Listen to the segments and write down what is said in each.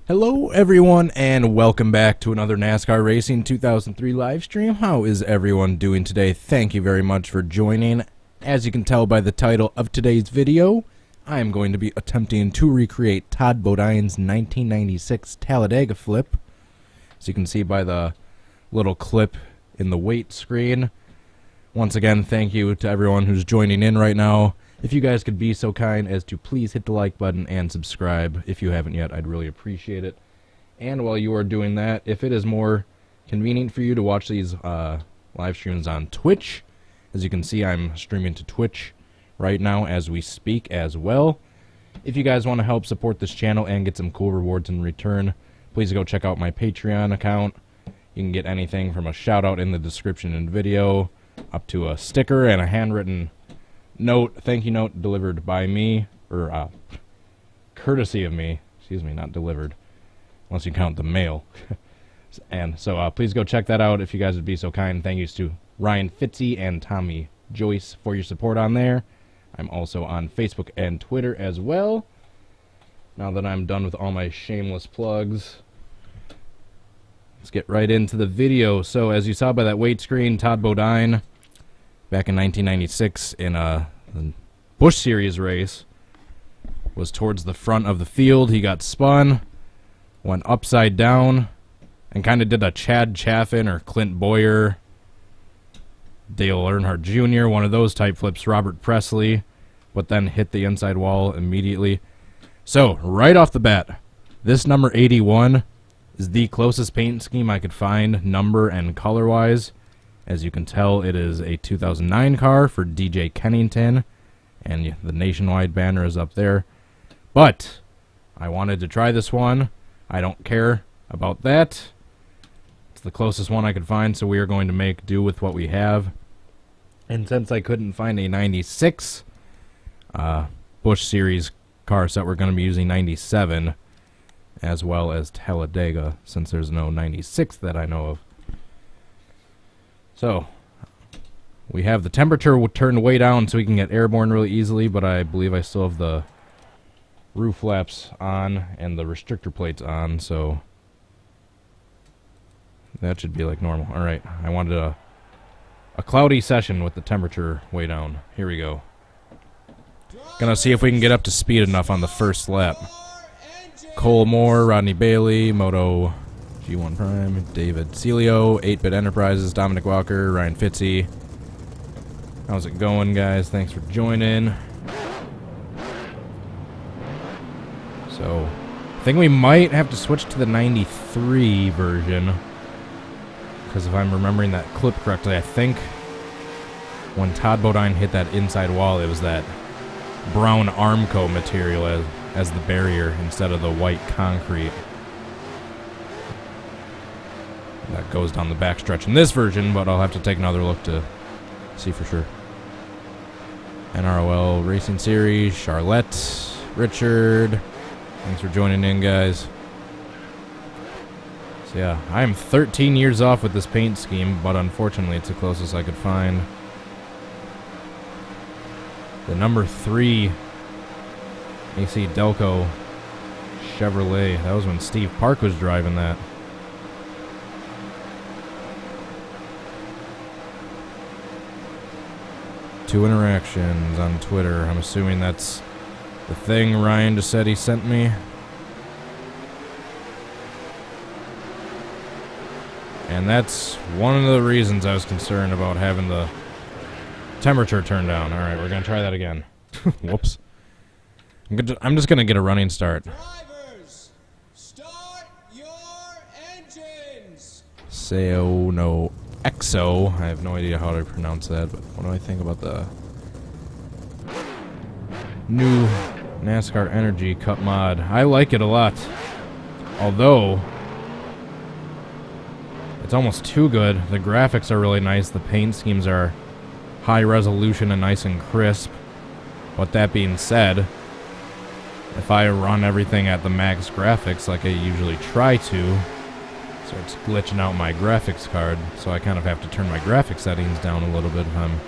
Hello everyone and welcome back to another NASCAR Racing 2003 live stream. How is everyone doing today? Thank you very much for joining. As you can tell by the title of today's video, I am going to be attempting to recreate Todd Bodine's 1996 Talladega flip. As you can see by the little clip in the wait screen. Once again, thank you to everyone who's joining in right now. If you guys could be so kind as to please hit the like button and subscribe if you haven't yet, I'd really appreciate it. And while you are doing that, if it is more convenient for you to watch these live streams on Twitch, as you can see, I'm streaming to Twitch right now as we speak as well. If you guys want to help support this channel and get some cool rewards in return, please go check out my Patreon account. You can get anything from a shout out in the description and video up to a sticker and a handwritten note, thank you note delivered by me, or courtesy of me, excuse me, not delivered, unless you count the mail. And so please go check that out if you guys would be so kind. Thank yous to Ryan Fitzy and Tommy Joyce for your support on there. I'm also on Facebook and Twitter as well. Now that I'm done with all my shameless plugs, let's get right into the video. So as you saw by that wait screen, Todd Bodine back in 1996 in the Busch Series race was towards the front of the field. He got spun, went upside down, and kind of did a Chad Chaffin or Clint Boyer, Dale Earnhardt Jr., one of those type flips, Robert Presley, but then hit the inside wall immediately. So, right off the bat, this number 81 is the closest paint scheme I could find, number and color-wise. As you can tell, it is a 2009 car for DJ Kennington, and the nationwide banner is up there. But I wanted to try this one. I don't care about that. It's the closest one I could find, so we are going to make do with what we have. And since I couldn't find a 96 Busch Series car set, we're going to be using 97 as well as Talladega, since there's no 96 that I know of. So, we have the temperature turned way down so we can get airborne really easily, but I believe I still have the roof flaps on and the restrictor plates on, so that should be like normal. Alright, I wanted a cloudy session with the temperature way down. Here we go. Gonna see if we can get up to speed enough on the first lap. Cole Moore, Rodney Bailey, Moto G1 Prime, David Celio, 8-Bit Enterprises, Dominic Walker, Ryan Fitzy. How's it going, guys? Thanks for joining. So, I think we might have to switch to the 93 version, because if I'm remembering that clip correctly, I think when Todd Bodine hit that inside wall, it was that brown Armco material as the barrier instead of the white concrete that goes down the backstretch in this version, but I'll have to take another look to see for sure. NROL Racing Series, Charlotte, Richard, thanks for joining in, guys. So yeah, I am 13 years off with this paint scheme, but unfortunately it's the closest I could find. The number 3 AC Delco Chevrolet, that was when Steve Park was driving that. Two interactions on Twitter. I'm assuming that's the thing Ryan just said he sent me. And that's one of the reasons I was concerned about having the temperature turned down. Alright, we're going to try that again. Whoops. I'm just going to get a running start. Drivers, start your engines. Seo no Exo. I have no idea how to pronounce that, but what do I think about the new NASCAR Energy Cup mod? I like it a lot. Although, it's almost too good. The graphics are really nice. The paint schemes are high resolution and nice and crisp. But that being said, if I run everything at the max graphics like I usually try to, starts glitching out my graphics card, so I kind of have to turn my graphics settings down a little bit if I'm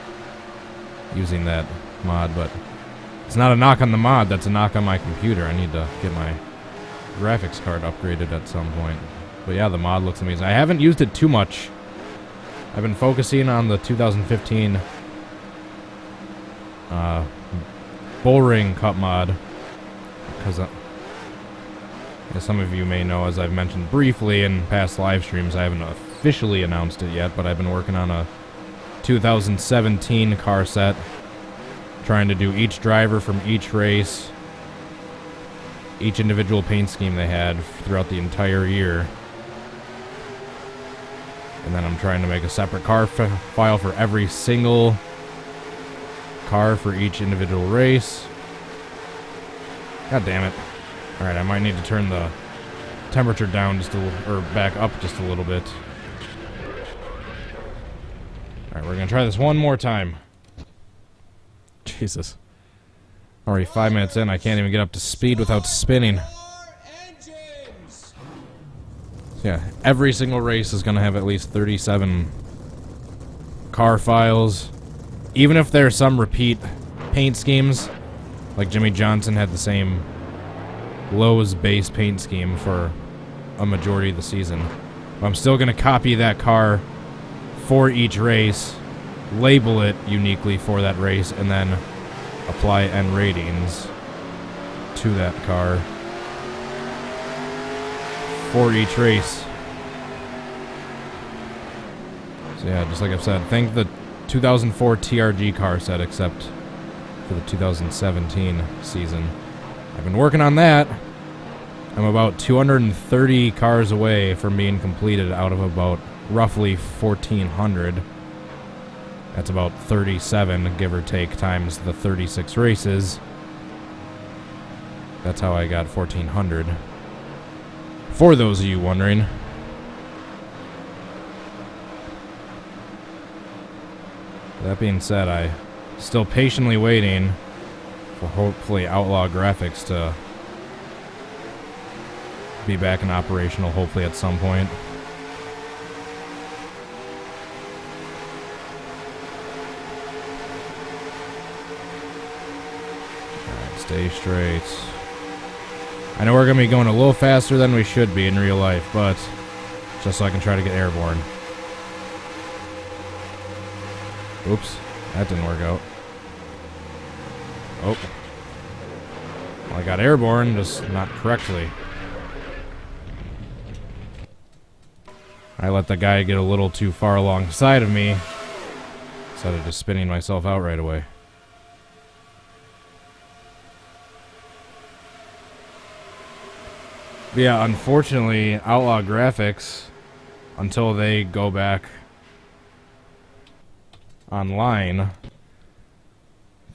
using that mod. But it's not a knock on the mod, that's a knock on my computer. I need to get my graphics card upgraded at some point. But yeah, the mod looks amazing. I haven't used it too much. I've been focusing on the 2015 Bullring Cup mod. Because, as some of you may know, as I've mentioned briefly in past live streams, I haven't officially announced it yet, but I've been working on a 2017 car set. Trying to do each driver from each race, each individual paint scheme they had throughout the entire year. And then I'm trying to make a separate car file for every single car for each individual race. God damn it. Alright, I might need to turn the temperature down just a little, or back up just a little bit. Alright, we're gonna try this one more time. Jesus. Already 5 minutes in, I can't even get up to speed without spinning. Yeah, every single race is going to have at least 37 car files. Even if there's some repeat paint schemes, like Jimmy Johnson had the same Lowe's base paint scheme for a majority of the season. But I'm still going to copy that car for each race, label it uniquely for that race, and then apply N ratings to that car for each race. So yeah, just like I've said, thank the 2004 TRG car set, except for the 2017 season. I've been working on that. I'm about 230 cars away from being completed out of about roughly 1,400. That's about 37, give or take, times the 36 races. That's how I got 1,400. For those of you wondering. That being said, I still patiently waiting for hopefully Outlaw Graphics to be back in operational, hopefully at some point. Alright, stay straight. I know we're going to be going a little faster than we should be in real life, but just so I can try to get airborne. Oops, that didn't work out. Oh. Well, I got airborne, just not correctly. I let the guy get a little too far alongside of me instead of just spinning myself out right away. But yeah, unfortunately, Outlaw Graphics, until they go back online,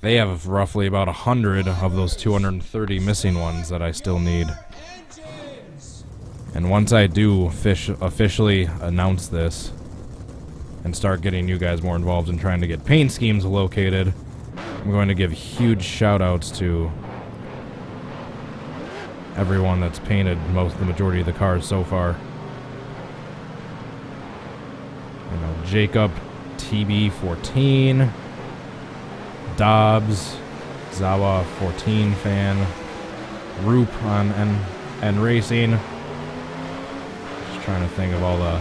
they have roughly about 100 of those 230 missing ones that I still need. And once I do officially announce this and start getting you guys more involved in trying to get paint schemes located, I'm going to give huge shout outs to everyone that's painted the majority of the cars so far. You know, Jacob TB14, Dobbs, Zawa 14 fan, Roop on N Racing. Just trying to think of all the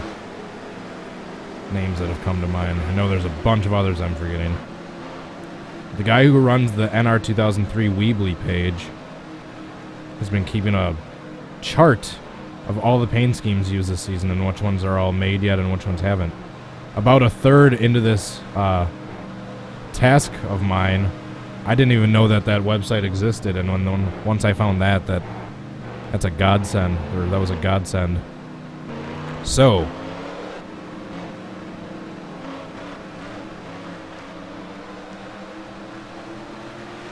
names that have come to mind. I know there's a bunch of others I'm forgetting. The guy who runs the NR2003 Weebly page has been keeping a chart of all the paint schemes used this season and which ones are all made yet and which ones haven't. About a third into this task of mine, I didn't even know that that website existed, and once I found that's a godsend, or that was a godsend. So,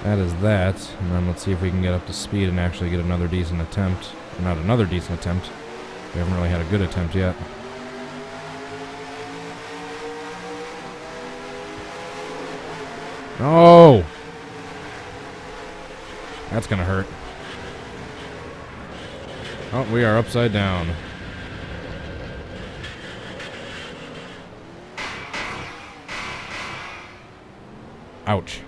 that is that, and then let's see if we can get up to speed and actually get another decent attempt. Or not another decent attempt. We haven't really had a good attempt yet. No! That's gonna hurt. Oh, we are upside down. Ouch.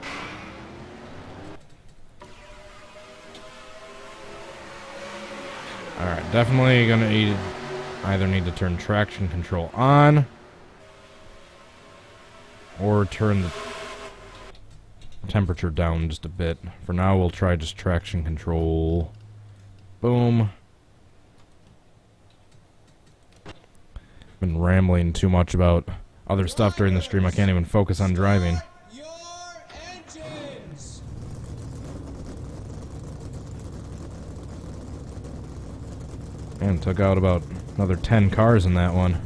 Definitely gonna either need to turn traction control on or turn the temperature down just a bit. For now, we'll try just traction control. Boom. Been rambling too much about other stuff during the stream. I can't even focus on driving. Your engines. And took out about another 10 cars in that one.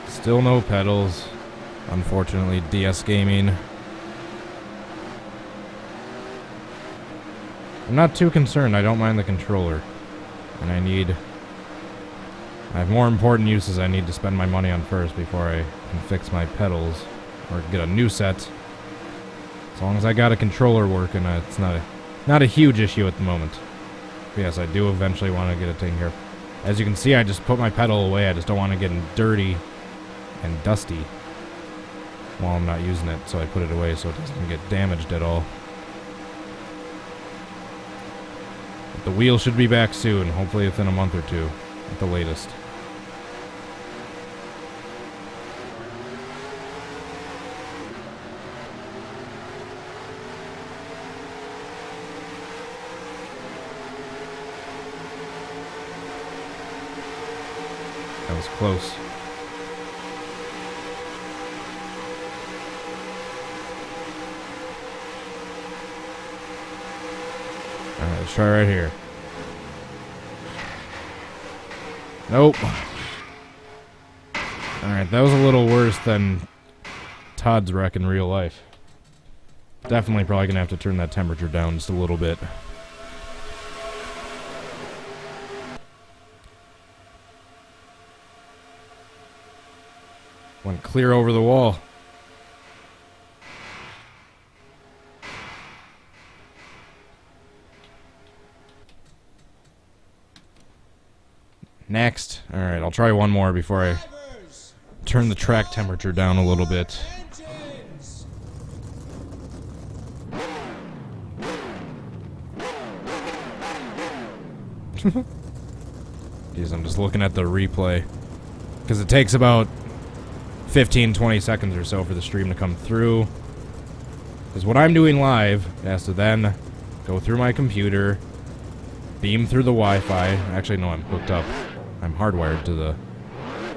Still no pedals. Unfortunately, DS Gaming. I'm not too concerned. I don't mind the controller. And I have more important uses I need to spend my money on first before I can fix my pedals or get a new set. As long as I got a controller working, it's not a huge issue at the moment. But yes, I do eventually want to get it taken care of. As you can see, I just put my pedal away. I just don't want to get dirty and dusty while I'm not using it, so I put it away so it doesn't get damaged at all. But the wheel should be back soon, hopefully within a month or two at the latest. That was close. Alright, let's try right here. Nope. Alright, that was a little worse than Todd's wreck in real life. Definitely probably gonna have to turn that temperature down just a little bit. Went clear over the wall. Next. Alright, I'll try one more before I turn the track temperature down a little bit. Engines. Jeez, I'm just looking at the replay. Because it takes about 15-20 seconds or so for the stream to come through. Because what I'm doing live has to then go through my computer, beam through the Wi-Fi. Actually, no, I'm hooked up. I'm hardwired to the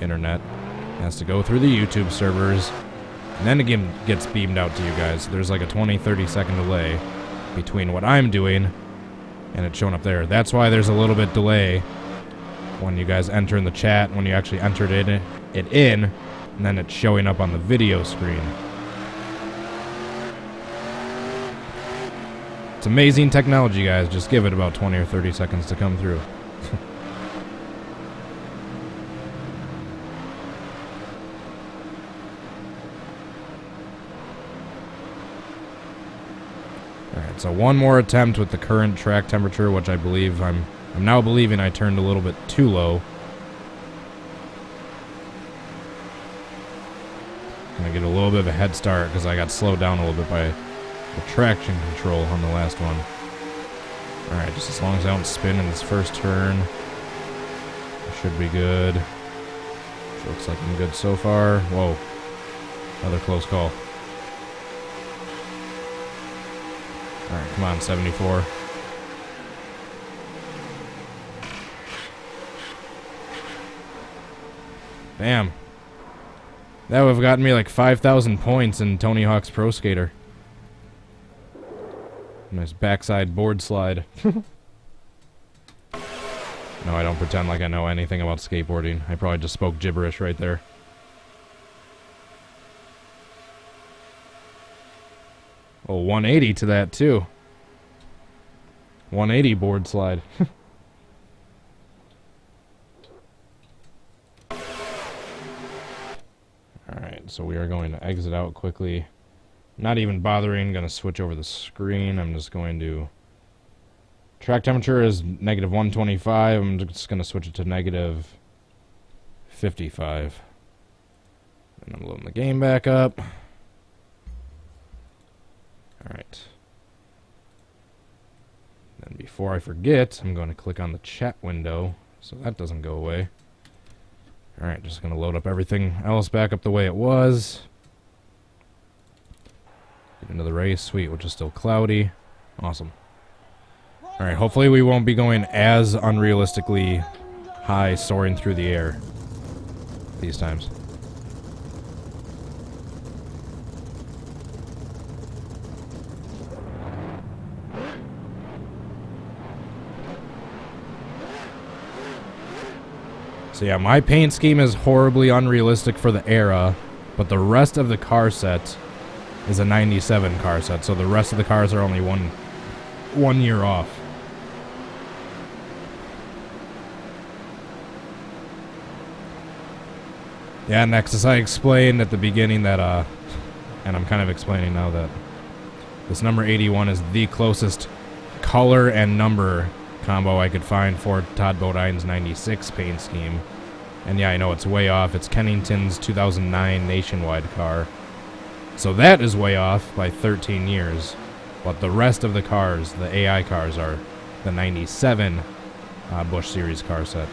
internet. It has to go through the YouTube servers, and then again gets beamed out to you guys. There's like a 20-30 second delay between what I'm doing and it showing up there. That's why there's a little bit delay when you guys enter in the chat, when you actually entered it in, and then it's showing up on the video screen. It's amazing technology, guys. Just give it about 20 or 30 seconds to come through. Alright, so one more attempt with the current track temperature, which I believe I'm now believing I turned a little bit too low. Gonna get a little bit of a head start because I got slowed down a little bit by the traction control on the last one. Alright, just as long as I don't spin in this first turn, I should be good. Which looks like I'm good so far. Whoa. Another close call. Alright, come on, 74. Damn. That would have gotten me like 5,000 points in Tony Hawk's Pro Skater. Nice backside board slide. No, I don't pretend like I know anything about skateboarding. I probably just spoke gibberish right there. Oh, 180 to that too. 180 board slide. Alright, so we are going to exit out quickly. Not even bothering, gonna switch over the screen. I'm just going to Track temperature is negative 125. I'm just going to switch it to negative 55. And I'm loading the game back up. Alright. Then before I forget, I'm going to click on the chat window so that doesn't go away. Alright, just going to load up everything else back up the way it was. Get into the race. Sweet, which is still cloudy. Awesome. Alright, hopefully we won't be going as unrealistically high soaring through the air these times. So yeah, my paint scheme is horribly unrealistic for the era, but the rest of the car set is a 97 car set, so the rest of the cars are only one year off. Yeah, next, as I explained at the beginning that, and I'm kind of explaining now, that this number 81 is the closest color and number combo I could find for Todd Bodine's 96 paint scheme. And yeah, I know it's way off. It's Kennington's 2009 nationwide car. So that is way off by 13 years. But the rest of the cars, the AI cars, are the 97 Busch Series car set.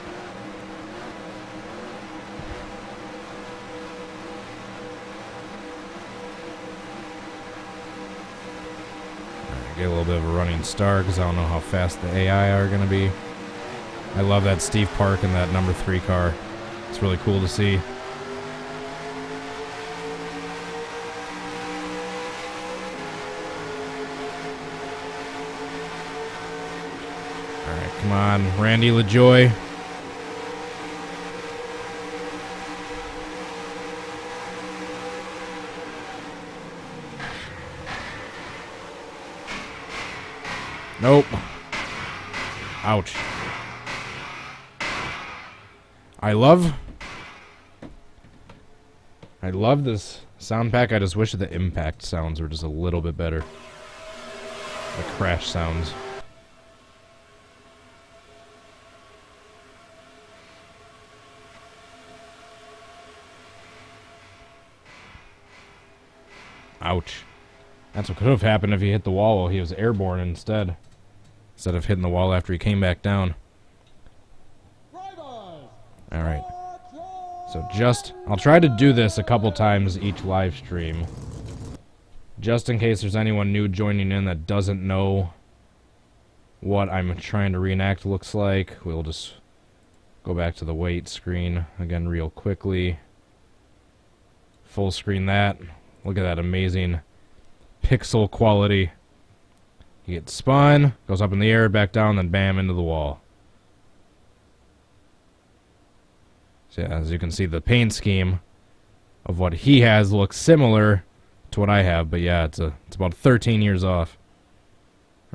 Get a little bit of a running start because I don't know how fast the AI are going to be. I love that Steve Park and that number 3 car. It's really cool to see. Alright, come on, Randy LaJoy. Nope. Ouch. I love this sound pack. I just wish the impact sounds were just a little bit better. The crash sounds. Ouch. That's what could have happened if he hit the wall while he was airborne instead of hitting the wall after he came back down. Alright. So I'll try to do this a couple times each live stream. Just in case there's anyone new joining in that doesn't know what I'm trying to reenact looks like. We'll just go back to the weight screen again real quickly. Full screen that. Look at that amazing pixel quality. He gets spun, goes up in the air, back down, then bam, into the wall. So yeah, as you can see, the paint scheme of what he has looks similar to what I have, but yeah, it's about 13 years off.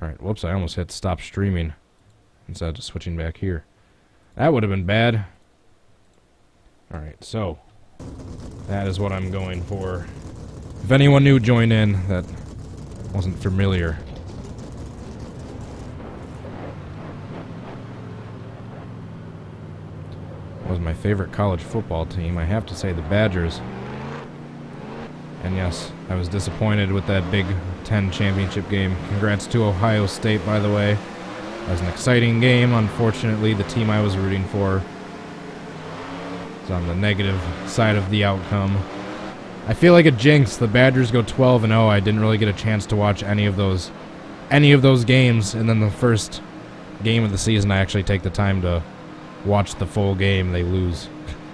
Alright, whoops, I almost hit stop streaming instead of just switching back here. That would have been bad. Alright, so that is what I'm going for. If anyone new joined in that wasn't familiar. Was my favorite college football team. I have to say the Badgers. And yes, I was disappointed with that Big Ten championship game. Congrats to Ohio State, by the way. That was an exciting game. Unfortunately, the team I was rooting for is on the negative side of the outcome. I feel like a jinx. The Badgers go 12-0. I didn't really get a chance to watch any of those games, and then the first game of the season I actually take the time to watch the full game. They lose.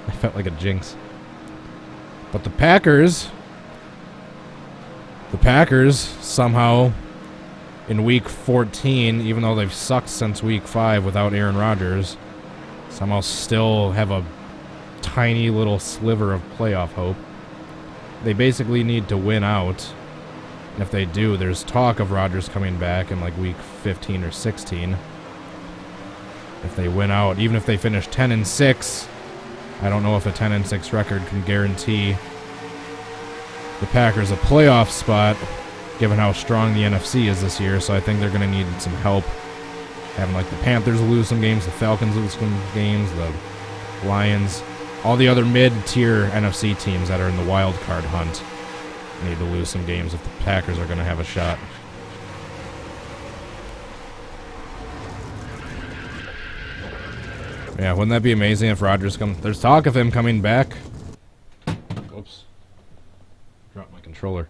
I felt like a jinx. But the Packers somehow in week 14, even though they've sucked since week 5 without Aaron Rodgers, somehow still have a tiny little sliver of playoff hope. They basically need to win out. And if they do, there's talk of Rodgers coming back in like week 15 or 16. If they win out, even if they finish 10-6, I don't know if a 10-6 record can guarantee the Packers a playoff spot, given how strong the NFC is this year. So I think they're going to need some help having like the Panthers lose some games, the Falcons lose some games, the Lions, all the other mid-tier NFC teams that are in the wild card hunt need to lose some games if the Packers are going to have a shot. Yeah, wouldn't that be amazing if Rodgers comes? There's talk of him coming back. Whoops. Dropped my controller.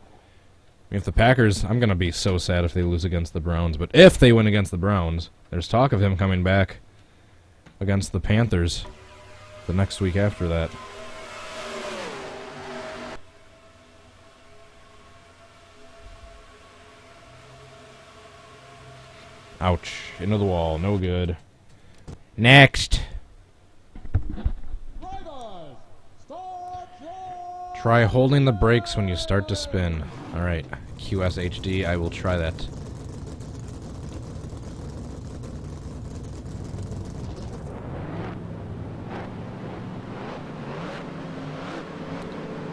If the Packers, I'm going to be so sad if they lose against the Browns, but if they win against the Browns, there's talk of him coming back against the Panthers the next week after that. Ouch. Into the wall. No good. Next. Try holding the brakes when you start to spin. Alright. QSHD. I will try that.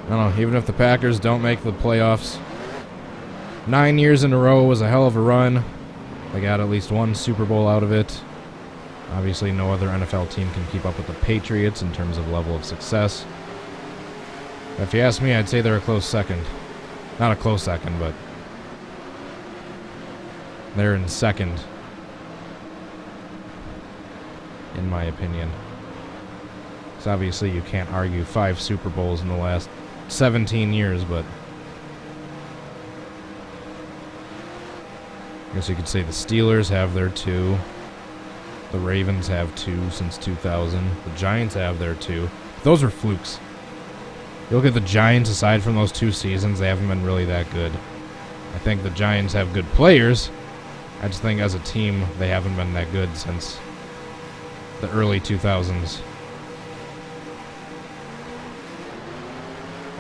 I don't know. Even if the Packers don't make the playoffs, 9 years in a row was a hell of a run. They got at least one Super Bowl out of it. Obviously, no other NFL team can keep up with the Patriots in terms of level of success. If you ask me, I'd say they're a close second. Not a close second, but they're in second, in my opinion. So obviously, you can't argue 5 Super Bowls in the last 17 years, but I guess you could say the Steelers have their 2. The Ravens have 2 since 2000. The Giants have their 2. Those are flukes. You look at the Giants, aside from those 2 seasons, they haven't been really that good. I think the Giants have good players. I just think as a team, they haven't been that good since the early 2000s.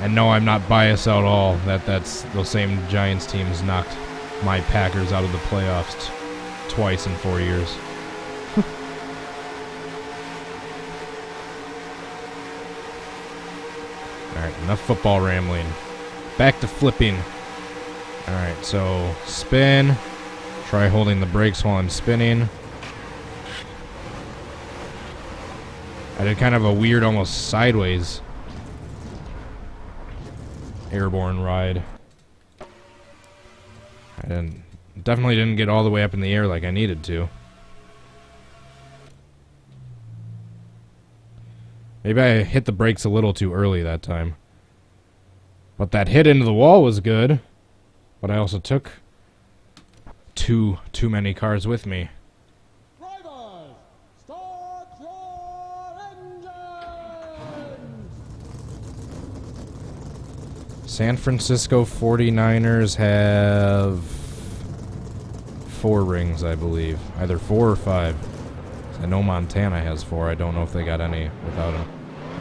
And no, I'm not biased at all. That's those same Giants teams knocked my Packers out of the playoffs twice in 4 years. Alright, enough football rambling. Back to flipping. Alright, so spin. Try holding the brakes while I'm spinning. I did kind of a weird, almost sideways airborne ride. I definitely didn't get all the way up in the air like I needed to. Maybe I hit the brakes a little too early that time. But that hit into the wall was good. But I also took too many cars with me. Drivers, start your engines! San Francisco 49ers have 4 rings, I believe. Either 4 or 5. I know Montana has 4. I don't know if they got any without him.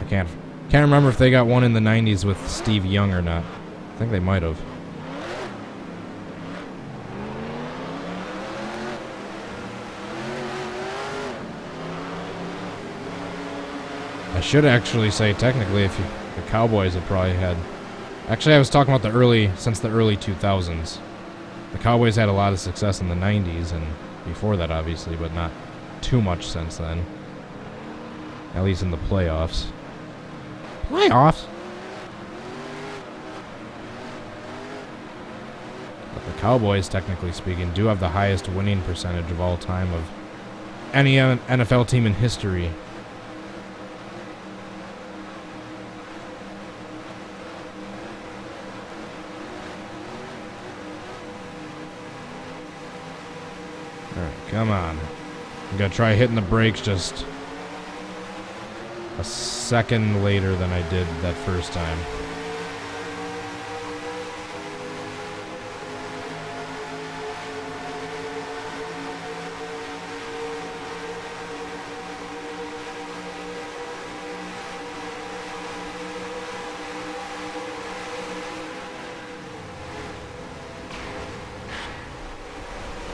I can't remember if they got one in the 90s with Steve Young or not. I think they might have. I should actually say technically if the Cowboys have probably had. Actually, I was talking about since the early 2000s. The Cowboys had a lot of success in the 90s and before that, obviously, but not too much since then. At least in the playoffs. Playoffs? But the Cowboys, technically speaking, do have the highest winning percentage of all time of any NFL team in history. Alright, come on. I'm gonna try hitting the brakes just a second later than I did that first time.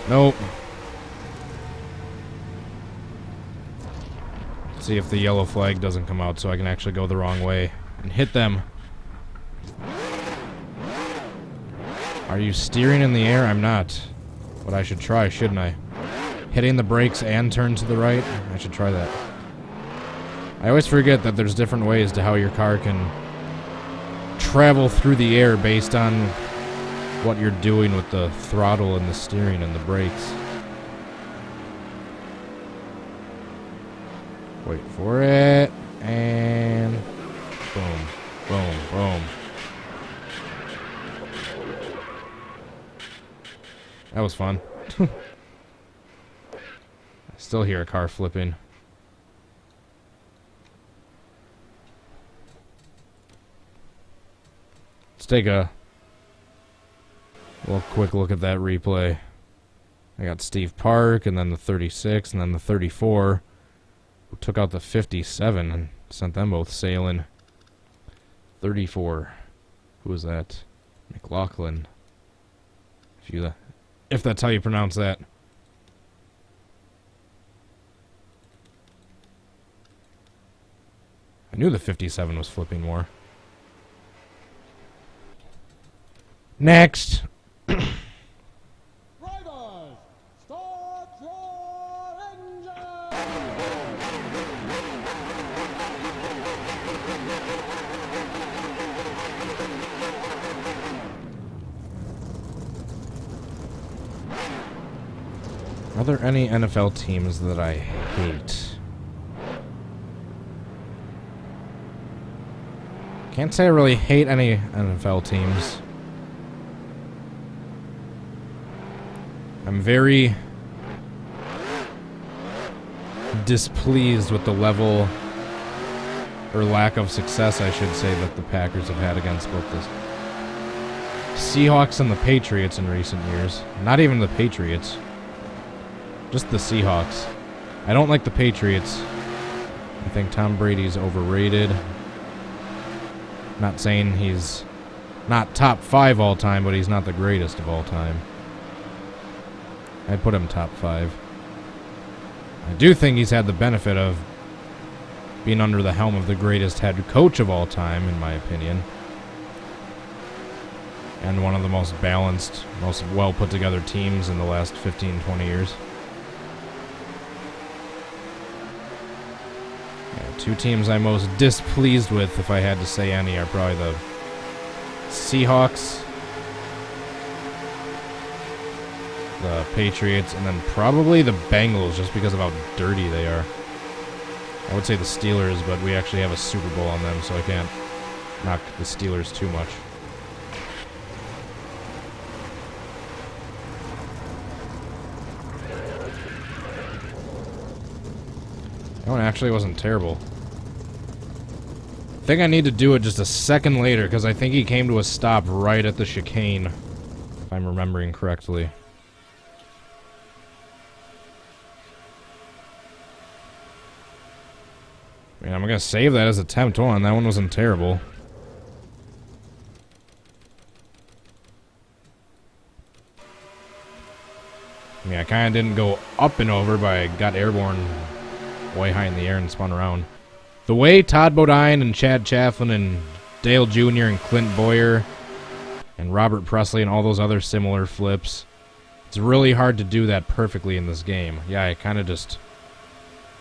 Nope. See if the yellow flag doesn't come out so I can actually go the wrong way and hit them. Are you steering in the air? I'm not. But I should try, shouldn't I? hitting the brakes and turn to the right. I should try that. I always forget that there's different ways to how your car can travel through the air based on what you're doing with the throttle and the steering and the brakes. Wait for it, and boom, boom, boom. That was fun. I still hear a car flipping. Let's take a little quick look at that replay. I got Steve Park, and then the 36, and then the 34. Who took out the 57 and sent them both sailing. 34. Who was that? McLaughlin. If that's how you pronounce that. I knew the 57 was flipping more. Next. Drivers, start your engine! Are there any NFL teams that I hate? Can't say I really hate any NFL teams. I'm very displeased with the level, or lack of success, I should say, that the Packers have had against both the Seahawks and the Patriots in recent years. Not even the Patriots. Just the Seahawks. I don't like the Patriots. I think Tom Brady's overrated. Not saying he's not top 5 all time, but he's not the greatest of all time. I'd put him top 5. I do think he's had the benefit of being under the helm of the greatest head coach of all time, in my opinion. And one of the most balanced, most well put together teams in the last 15, 20 years. Yeah, 2 teams I'm most displeased with, if I had to say any, are probably the Seahawks, the Patriots, and then probably the Bengals, just because of how dirty they are. I would say the Steelers, but we actually have a Super Bowl on them, so I can't knock the Steelers too much. That one actually wasn't terrible. I think I need to do it just a second later, because I think he came to a stop right at the chicane, if I'm remembering correctly. I mean, I'm going to save that as attempt 1. That one wasn't terrible. I mean, I kind of didn't go up and over, but I got airborne way high in the air and spun around. The way Todd Bodine and Chad Chafflin and Dale Jr. and Clint Boyer and Robert Presley and all those other similar flips, it's really hard to do that perfectly in this game. Yeah, I kind of just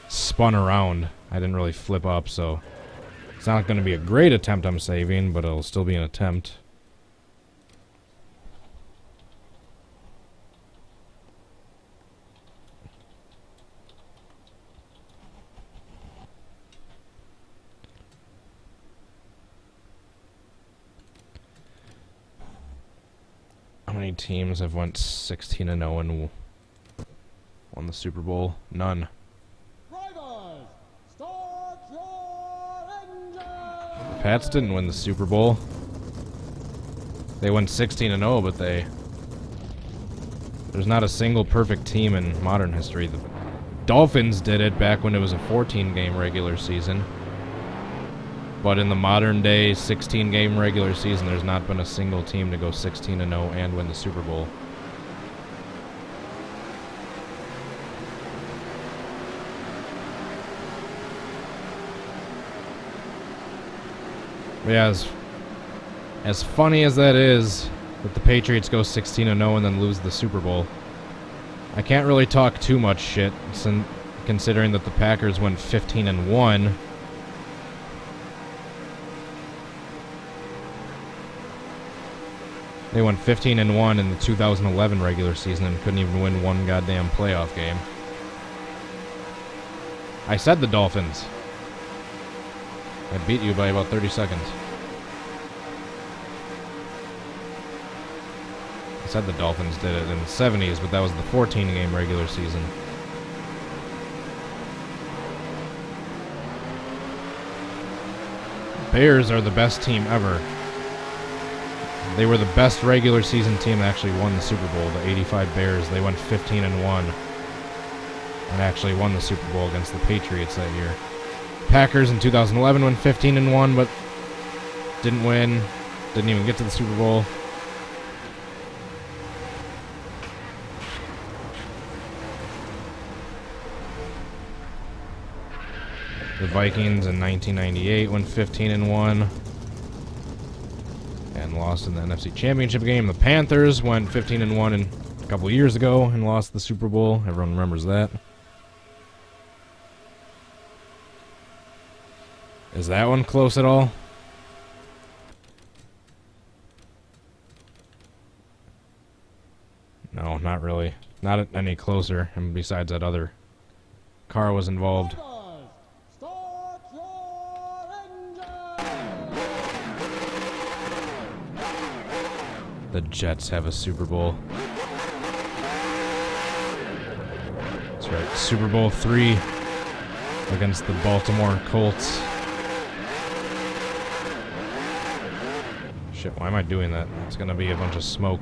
spun around. I didn't really flip up, so it's not going to be a great attempt I'm saving, but it'll still be an attempt. How many teams have went 16-0 and won the Super Bowl? None. Drivers, start your engine! Pats didn't win the Super Bowl. They went 16-0, but there's not a single perfect team in modern history. The Dolphins did it back when it was a 14-game regular season. But in the modern day 16-game regular season, there's not been a single team to go 16-0 and win the Super Bowl. Yeah, as funny as that is, that the Patriots go 16-0 and then lose the Super Bowl, I can't really talk too much shit, considering that the Packers went 15-1. They went 15-1 in the 2011 regular season and couldn't even win one goddamn playoff game. I said the Dolphins. I beat you by about 30 seconds. I said the Dolphins did it in the 70s, but that was the 14-game regular season. Bears are the best team ever. They were the best regular season team that actually won the Super Bowl, the 85 Bears. They went 15-1 and actually won the Super Bowl against the Patriots that year. Packers in 2011 went 15-1, but didn't win. Didn't even get to the Super Bowl. The Vikings in 1998 went 15-1 and lost in the NFC Championship game. The Panthers went 15-1 a couple years ago and lost the Super Bowl. Everyone remembers that. Is that one close at all? No, not really. Not any closer. And besides that other car was involved. Start your engine! The Jets have a Super Bowl. That's right, Super Bowl III against the Baltimore Colts. Shit, why am I doing that? It's gonna be a bunch of smoke.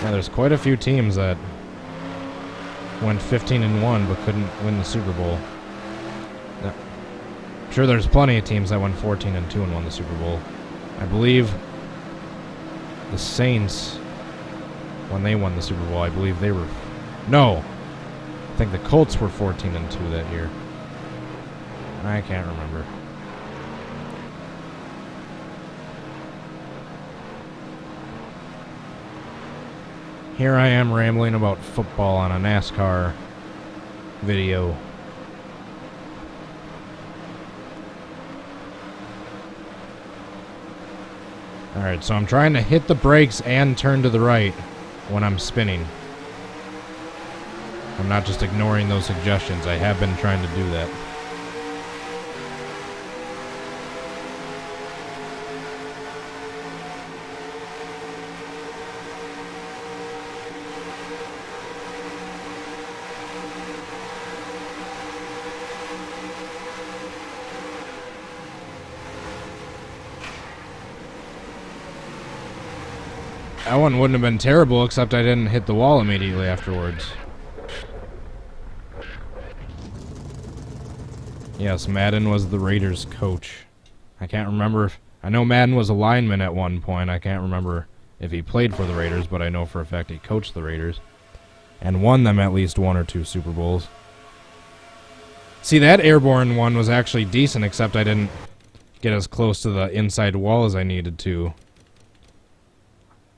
Yeah, there's quite a few teams that went 15-1 but couldn't win the Super Bowl. Yeah. I'm sure there's plenty of teams that went 14-2 and won the Super Bowl. I believe the Saints, when they won the Super Bowl, I believe they were... No! I think the Colts were 14-2 that year. I can't remember. Here I am rambling about football on a NASCAR video. Alright, so I'm trying to hit the brakes and turn to the right when I'm spinning. I'm not just ignoring those suggestions. I have been trying to do that. That one wouldn't have been terrible, except I didn't hit the wall immediately afterwards. Yes, Madden was the Raiders' coach. I can't remember if... I know Madden was a lineman at one point. I can't remember if he played for the Raiders, but I know for a fact he coached the Raiders. And won them at least 1 or 2 Super Bowls. See, that airborne one was actually decent, except I didn't get as close to the inside wall as I needed to.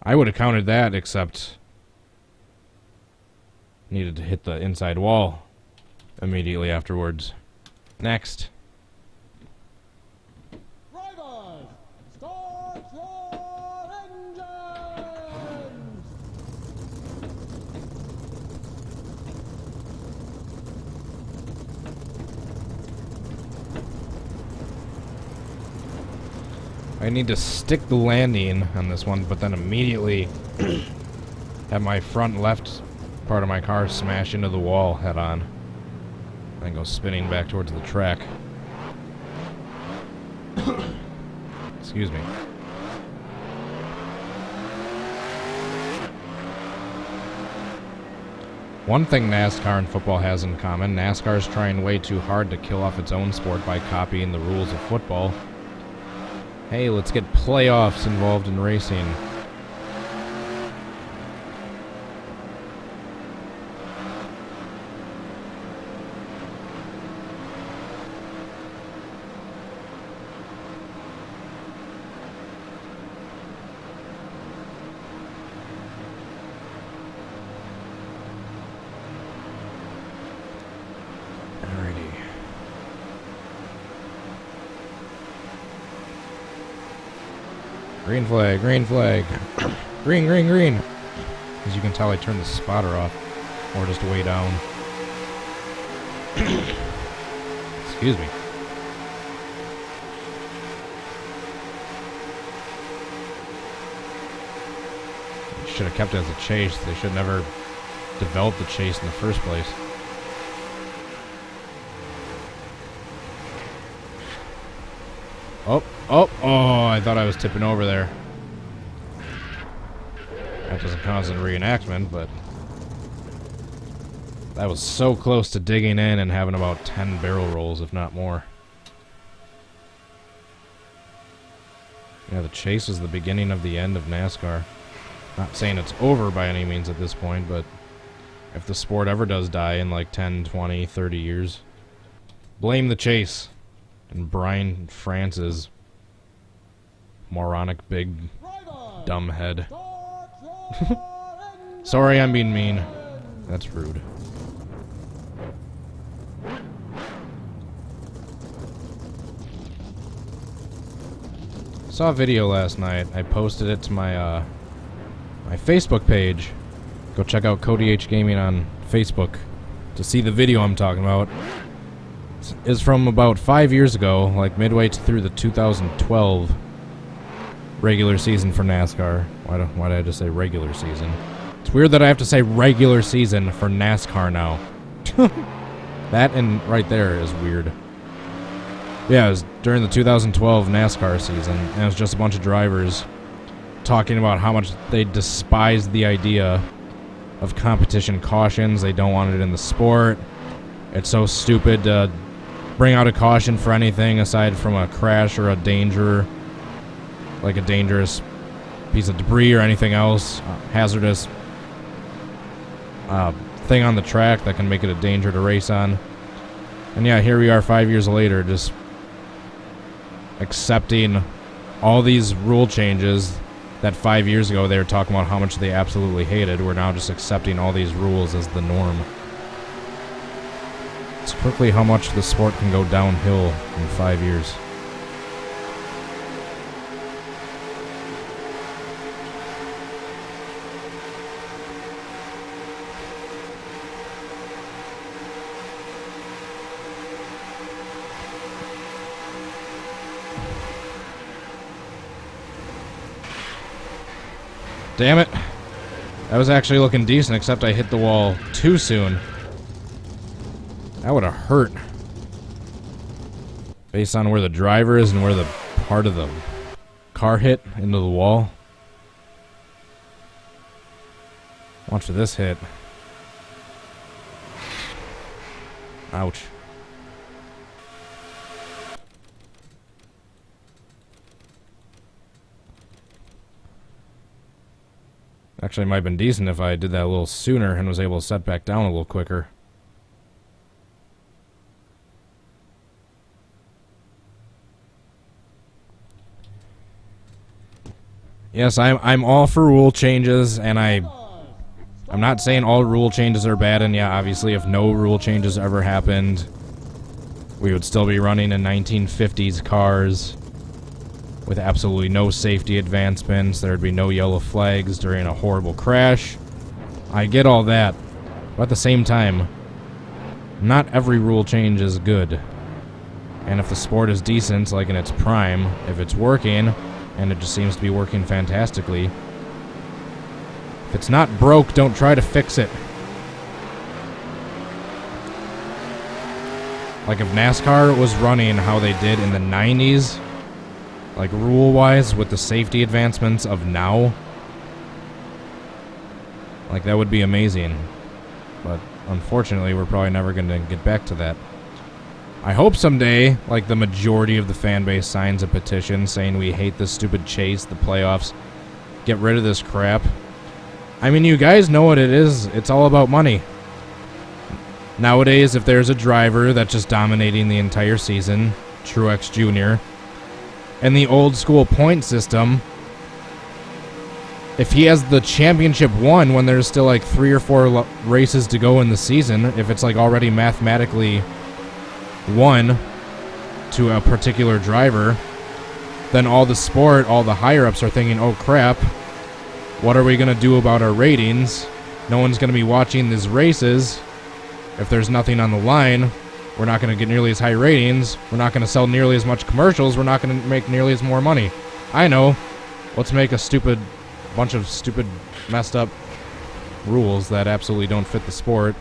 I would have counted that, except needed to hit the inside wall immediately afterwards. Next. Drivers, start your engines! I need to stick the landing on this one, but then immediately have my front left part of my car smash into the wall head on. And go spinning back towards the track. Excuse me. One thing NASCAR and football has in common, NASCAR's trying way too hard to kill off its own sport by copying the rules of football. Hey, let's get playoffs involved in racing. Alrighty. Green flag, green flag. Green, green, green. As you can tell, I turned the spotter off. Or just way down. Excuse me. Should have kept it as a chase. They should never develop the chase in the first place. Oh, I thought I was tipping over there. That doesn't count as a reenactment, but that was so close to digging in and having about 10 barrel rolls, if not more. Yeah, the chase is the beginning of the end of NASCAR. Not saying it's over by any means at this point, but if the sport ever does die in like 10, 20, 30 years, blame the chase and Brian France's moronic big dumb head. Sorry, I'm being mean. That's rude. Saw a video last night. I posted it to my my Facebook page. Go check out Cody H Gaming on Facebook to see the video I'm talking about. It's from about 5 years ago, like midway through the 2012 regular season for NASCAR. Why did I just say regular season? It's weird that I have to say regular season for NASCAR now. That and right there is weird. Yeah, it was during the 2012 NASCAR season, and it was just a bunch of drivers talking about how much they despise the idea of competition cautions. They don't want it in the sport. It's so stupid to bring out a caution for anything aside from a crash or a danger, like a dangerous piece of debris or anything else, hazardous thing on the track that can make it a danger to race on. And yeah, here we are 5 years later, just accepting all these rule changes that 5 years ago they were talking about how much they absolutely hated. We're now just accepting all these rules as the norm. It's quickly how much the sport can go downhill in 5 years. Damn it. That was actually looking decent, except I hit the wall too soon. That would have hurt. Based on where the driver is and where the part of the car hit into the wall. Watch this hit. Ouch. Actually, it might have been decent if I did that a little sooner and was able to set back down a little quicker. Yes, I'm all for rule changes, and I'm not saying all rule changes are bad, and yeah, obviously if no rule changes ever happened, we would still be running in 1950s cars with absolutely no safety advancements. There'd be no yellow flags during a horrible crash. I get all that, but at the same time, not every rule change is good. And if the sport is decent, like in its prime, if it's working, and it just seems to be working fantastically, if it's not broke, don't try to fix it. Like if NASCAR was running how they did in the 90s, like rule-wise, with the safety advancements of now, like that would be amazing. But unfortunately, we're probably never going to get back to that. I hope someday, like the majority of the fan base signs a petition saying we hate this stupid chase, the playoffs, get rid of this crap. I mean, you guys know what it is. It's all about money. Nowadays, if there's a driver that's just dominating the entire season, Truex Jr., and the old school point system, if he has the championship won when there's still like 3 or 4 races to go in the season, if it's like already mathematically one to a particular driver, then all the sport, all the higher-ups are thinking, oh crap, what are we going to do about our ratings? No one's going to be watching these races. If there's nothing on the line, we're not going to get nearly as high ratings. We're not going to sell nearly as much commercials. We're not going to make nearly as more money. I know. Let's make a bunch of stupid, messed up rules that absolutely don't fit the sport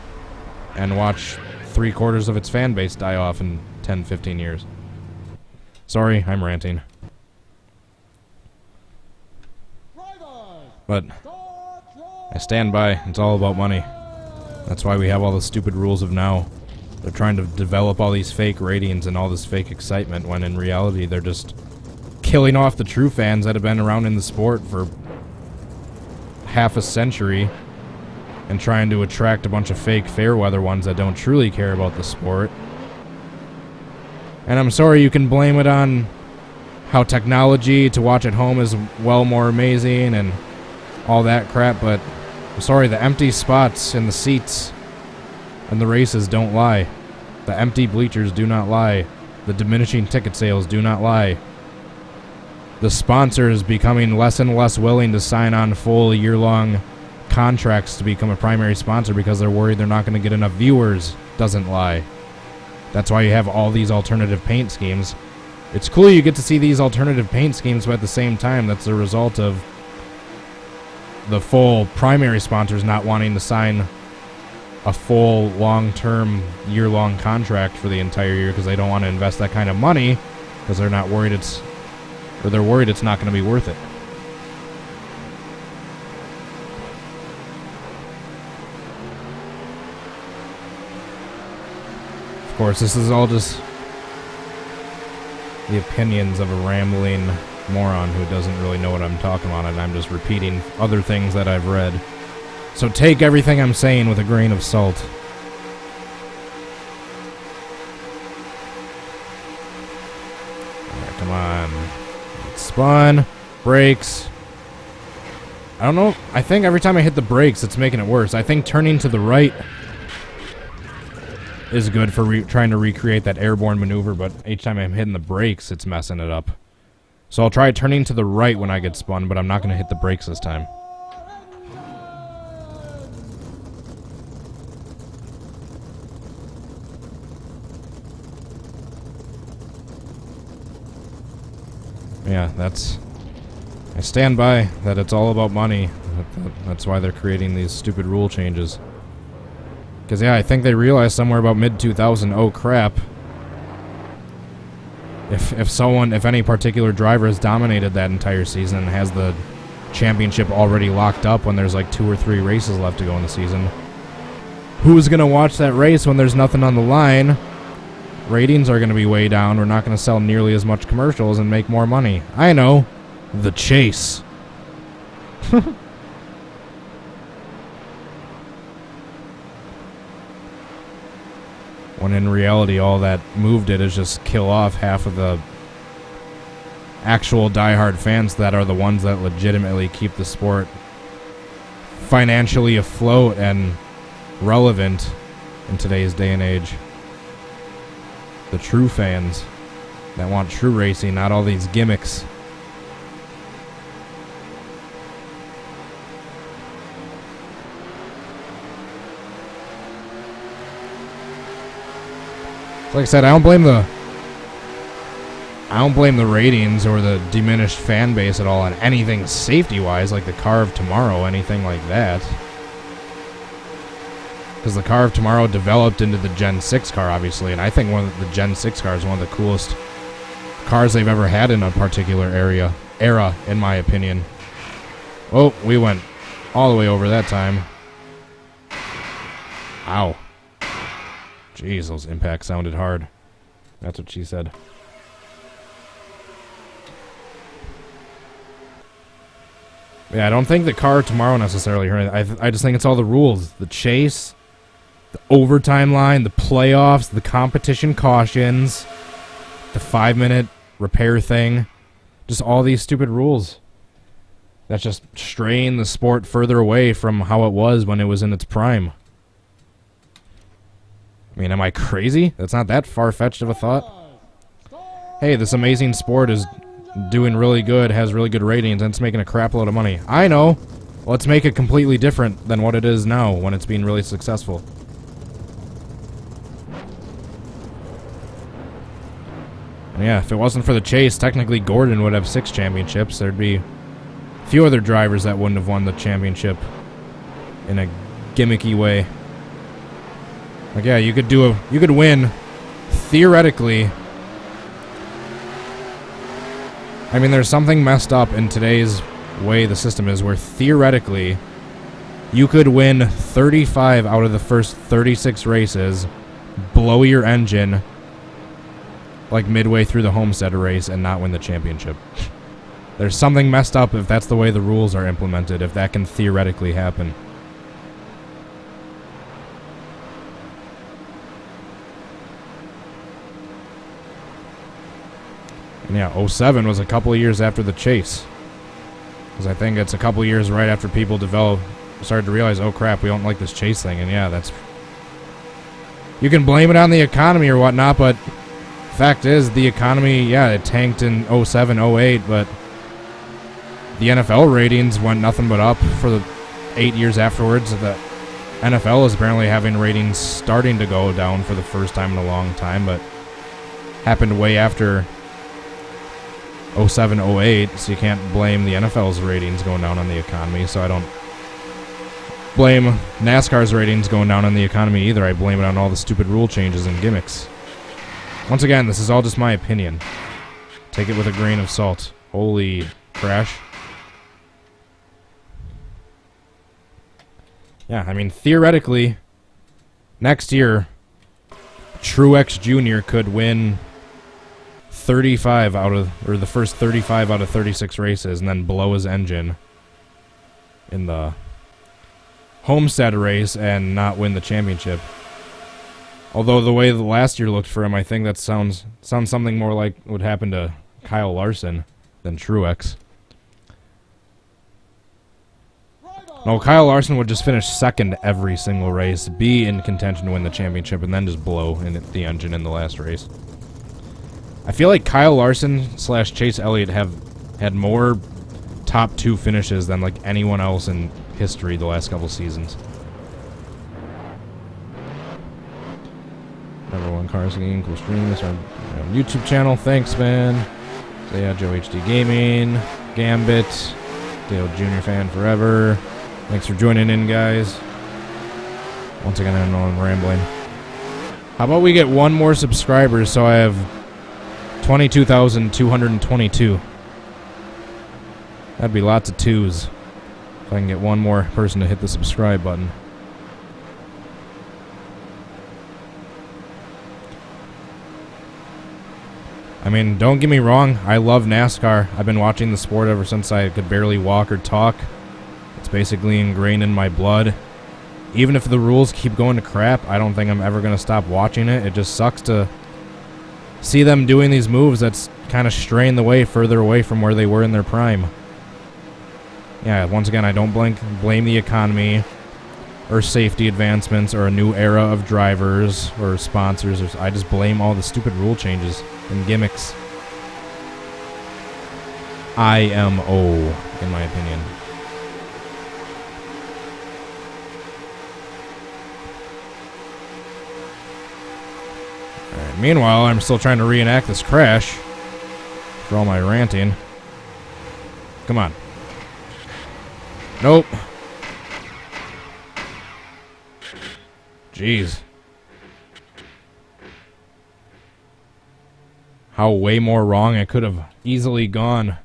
and watch 3/4 of its fan base die off in 10, 15 years. Sorry, I'm ranting. But I stand by. It's all about money. That's why we have all the stupid rules of now. They're trying to develop all these fake ratings and all this fake excitement when in reality they're just killing off the true fans that have been around in the sport for half a century and trying to attract a bunch of fake fair weather ones that don't truly care about the sport. And I'm sorry, you can blame it on how technology to watch at home is well more amazing and all that crap, but I'm sorry, the empty spots in the seats and the races don't lie. The empty bleachers do not lie. The diminishing ticket sales do not lie. The sponsors becoming less and less willing to sign on full year-long contracts to become a primary sponsor because they're worried they're not going to get enough viewers doesn't lie. That's why you have all these alternative paint schemes. It's cool you get to see these alternative paint schemes, but at the same time, that's the result of the full primary sponsors not wanting to sign a full long-term year-long contract for the entire year because they don't want to invest that kind of money because they're not worried they're worried it's not going to be worth it. Of course, this is all just the opinions of a rambling moron who doesn't really know what I'm talking about, and I'm just repeating other things that I've read. So take everything I'm saying with a grain of salt. Alright, come on. Spun. Brakes. I don't know. I think every time I hit the brakes, it's making it worse. I think turning to the right is good for trying to recreate that airborne maneuver, but each time I'm hitting the brakes, it's messing it up. So I'll try turning to the right when I get spun, but I'm not going to hit the brakes this time. Yeah, I stand by that it's all about money. That's why they're creating these stupid rule changes. Because, yeah, I think they realized somewhere about mid-2000, oh crap. If any particular driver has dominated that entire season and has the championship already locked up when there's like 2 or 3 races left to go in the season, who's going to watch that race when there's nothing on the line? Ratings are going to be way down. We're not going to sell nearly as much commercials and make more money. I know. The chase. When in reality, all that moved it is just kill off half of the actual diehard fans that are the ones that legitimately keep the sport financially afloat and relevant in today's day and age. The true fans that want true racing, not all these gimmicks. Like I said, I don't blame the ratings or the diminished fan base at all on anything safety-wise, like the car of tomorrow, anything like that. Because the car of tomorrow developed into the Gen 6 car, obviously, and I think the Gen 6 car is one of the coolest cars they've ever had in a particular era, in my opinion. Oh, we went all the way over that time. Ow. Jeez, those impacts sounded hard. That's what she said. Yeah, I don't think the car of tomorrow necessarily hurt. I just think it's all the rules. The chase, the overtime line, the playoffs, the competition cautions, the 5-minute repair thing. Just all these stupid rules. That's just straying the sport further away from how it was when it was in its prime. I mean, am I crazy? That's not that far-fetched of a thought. Hey, this amazing sport is doing really good, has really good ratings, and it's making a crap load of money. I know. Let's make it completely different than what it is now when it's being really successful. And yeah, if it wasn't for the chase, technically Gordon would have 6 championships. There'd be a few other drivers that wouldn't have won the championship in a gimmicky way. Like, yeah, you could win, theoretically. I mean, there's something messed up in today's way the system is, where theoretically you could win 35 out of the first 36 races, blow your engine like midway through the Homestead race, and not win the championship. There's something messed up if that's the way the rules are implemented, if that can theoretically happen. And yeah, 07 was a couple of years after the chase. Because I think it's a couple of years right after people started to realize, oh crap, we don't like this chase thing. And yeah, that's... You can blame it on the economy or whatnot, but fact is, the economy, yeah, it tanked in 07, 08, but the NFL ratings went nothing but up for the 8 years afterwards. The NFL is apparently having ratings starting to go down for the first time in a long time, but happened way after 07, 08, so you can't blame the NFL's ratings going down on the economy, so I don't blame NASCAR's ratings going down on the economy either. I blame it on all the stupid rule changes and gimmicks. Once again, this is all just my opinion. Take it with a grain of salt. Holy crash. Yeah, I mean, theoretically, next year, Truex Jr. could win 35 out of, or the first 35 out of 36 races, and then blow his engine in the Homestead race and not win the championship. Although the way the last year looked for him, I think that sounds something more like what happened to Kyle Larson than Truex. No, Kyle Larson would just finish second every single race, be in contention to win the championship, and then just blow in the engine in the last race. I feel like Kyle Larson / Chase Elliott have had more top 2 finishes than like anyone else in history the last couple seasons. Number 1 Cars Game, cool stream. This on YouTube channel. Thanks, man. So yeah, Joe HD Gaming, Gambit, Dale Jr. fan forever. Thanks for joining in, guys. Once again, I know I'm rambling. How about we get 1 more subscriber so I have 22,222. That'd be lots of 2s. If I can get 1 more person to hit the subscribe button. I mean, don't get me wrong, I love NASCAR. I've been watching the sport ever since I could barely walk or talk. It's basically ingrained in my blood. Even if the rules keep going to crap, I don't think I'm ever going to stop watching it. It just sucks to see them doing these moves that's kind of straying the way further away from where they were in their prime. Yeah, once again, I don't blame the economy or safety advancements or a new era of drivers or sponsors. I just blame all the stupid rule changes and gimmicks. IMO, in my opinion. Alright, meanwhile, I'm still trying to reenact this crash for all my ranting. Come on. Nope. Jeez. How way more wrong I could have easily gone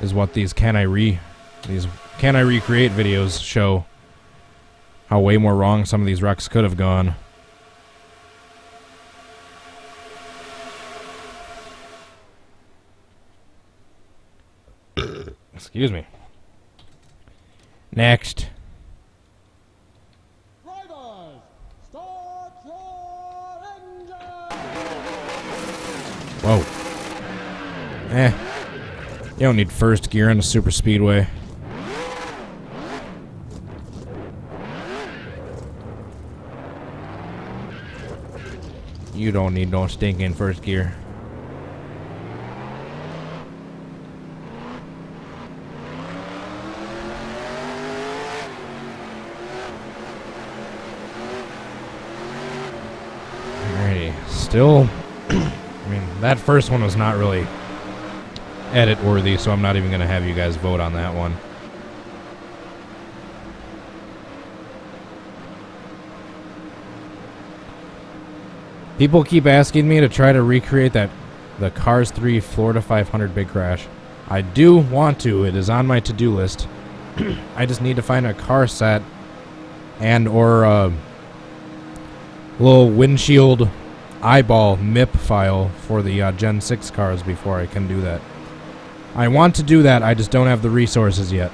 is what these Can I Recreate videos show. How way more wrong some of these wrecks could have gone. Excuse me. Next. Drivers, start your engine! Whoa. You don't need first gear on a super speedway. You don't need no stinking first gear. Alrighty. Still, I mean, that first one was not really edit worthy, so I'm not even going to have you guys vote on that one. People keep asking me to try to recreate the Cars 3 Florida 500 big crash. I do want to. It is on my to-do list. I just need to find a car set and or a little windshield eyeball MIP file for the Gen 6 cars before I can do that. I want to do that, I just don't have the resources yet.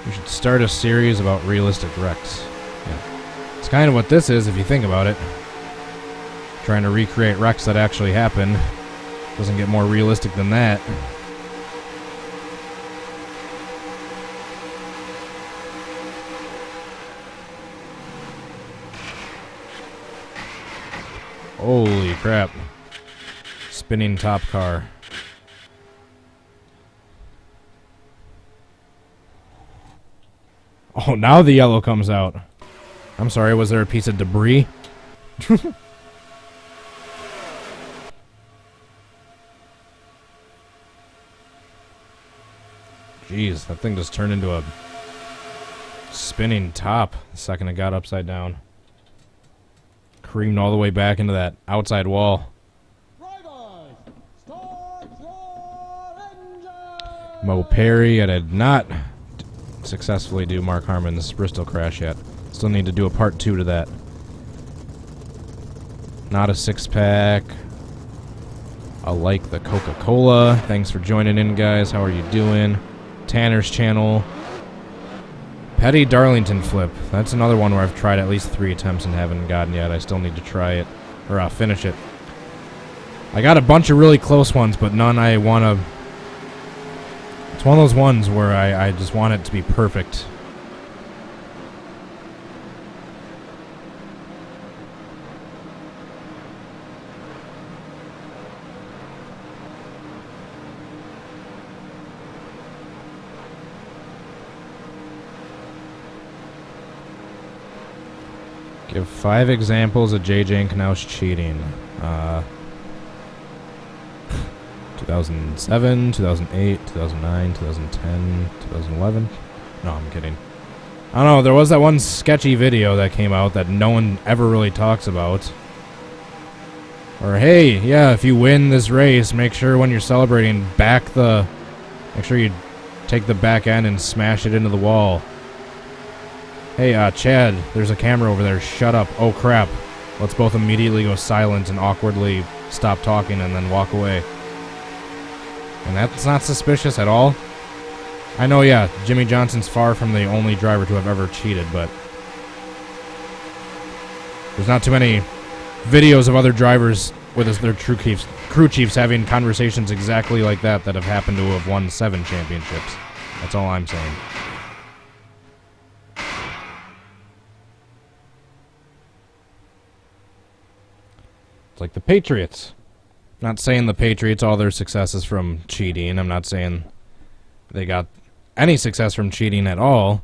We should start a series about realistic wrecks. Yeah. It's kind of what this is if you think about it. Trying to recreate wrecks that actually happen. Doesn't get more realistic than that. Holy crap. Spinning top car. Oh, now the yellow comes out. I'm sorry, was there a piece of debris? Jeez, that thing just turned into a spinning top the second it got upside down. Creamed all the way back into that outside wall. Drivers, start your engine! Mo Perry, I did not successfully do Mark Harmon's Bristol crash yet. Still need to do a part 2 to that. Not a 6-pack. I like the Coca-Cola. Thanks for joining in, guys. How are you doing? Tanner's channel. Petty Darlington flip. That's another one where I've tried at least 3 attempts and haven't gotten yet. I still need to try it. Or finish it. I got a bunch of really close ones, but none I want to... It's one of those ones where I just want it to be perfect. Give 5 examples of JJ and Knaus cheating. 2007, 2008, 2009, 2010, 2011. No, I'm kidding. I don't know, there was that one sketchy video that came out that no one ever really talks about. Or, hey, yeah, if you win this race, make sure when you're celebrating, make sure you take the back end and smash it into the wall. Hey, Chad, there's a camera over there. Shut up. Oh, crap. Let's both immediately go silent and awkwardly stop talking and then walk away. And that's not suspicious at all. I know, yeah, Jimmy Johnson's far from the only driver to have ever cheated, but there's not too many videos of other drivers with their crew chiefs having conversations exactly like that have happened to have won 7 championships. That's all I'm saying. It's like the Patriots. I'm not saying the Patriots, all their successes from cheating. I'm not saying they got any success from cheating at all.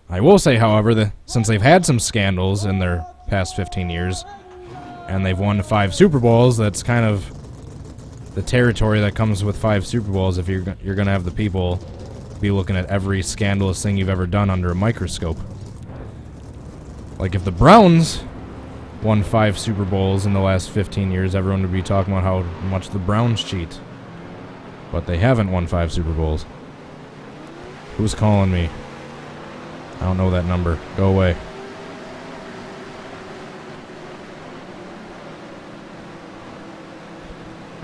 I will say, however, that since they've had some scandals in their past 15 years, and they've won 5 Super Bowls, that's kind of the territory that comes with 5 Super Bowls if you're going to have the people be looking at every scandalous thing you've ever done under a microscope. Like if the Browns won 5 Super Bowls in the last 15 years, everyone would be talking about how much the Browns cheat. But they haven't won 5 Super Bowls. Who's calling me? I don't know that number. Go away.